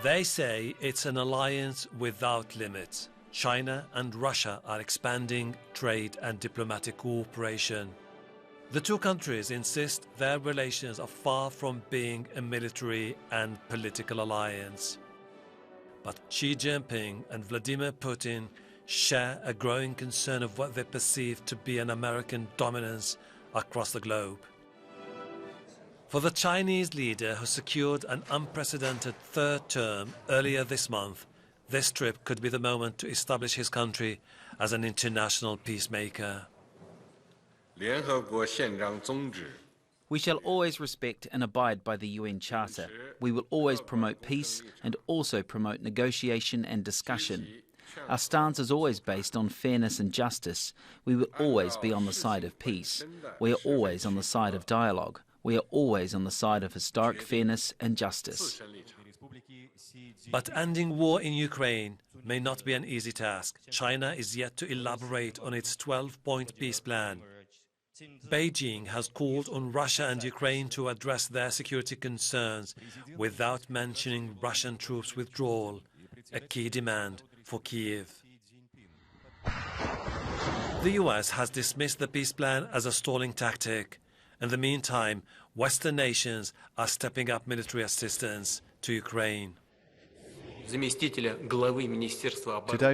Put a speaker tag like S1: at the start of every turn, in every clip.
S1: They say it's an alliance without limits. China and Russia are expanding trade and diplomatic cooperation. The two countries insist their relations are far from being a military and political alliance. But Xi Jinping and Vladimir Putin share a growing concern of what they perceive to be an American dominance across the globe. For the Chinese leader who secured an unprecedented third term earlier this month, this trip could be the moment to establish his country as an international peacemaker.
S2: We shall always respect and abide by the UN Charter. We will always promote peace and also promote negotiation and discussion. Our stance is always based on fairness and justice. We will always be on the side of peace. We are always on the side of dialogue. We are always on the side of historic fairness and justice.
S1: But ending war in Ukraine may not be an easy task. China is yet to elaborate on its 12-point peace plan. Beijing has called on Russia and Ukraine to address their security concerns without mentioning Russian troops' withdrawal, a key demand for Kyiv. The US has dismissed the peace plan as a stalling tactic. In the meantime, Western nations are stepping up military assistance to Ukraine.
S3: Today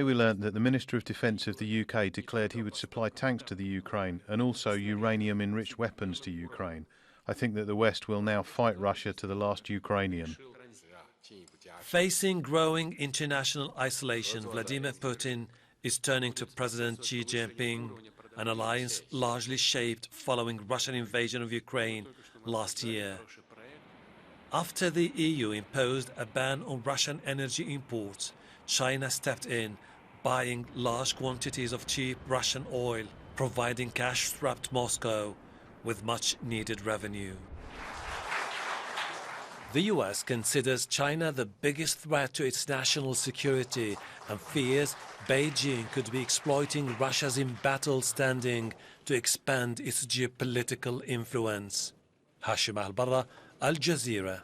S3: we learnt that the Minister of Defence of the UK declared he would supply tanks to the Ukraine and also uranium-enriched weapons to Ukraine. I think that the West will now fight Russia to the last Ukrainian.
S1: Facing growing international isolation, Vladimir Putin is turning to President Xi Jinping, an alliance largely shaped following Russian invasion of Ukraine last year. After the EU imposed a ban on Russian energy imports, China stepped in, buying large quantities of cheap Russian oil, providing cash-strapped Moscow with much-needed revenue. The US considers China the biggest threat to its national security and fears Beijing could be exploiting Russia's embattled standing to expand its geopolitical influence. Hashem Ahelbarra, Al Jazeera.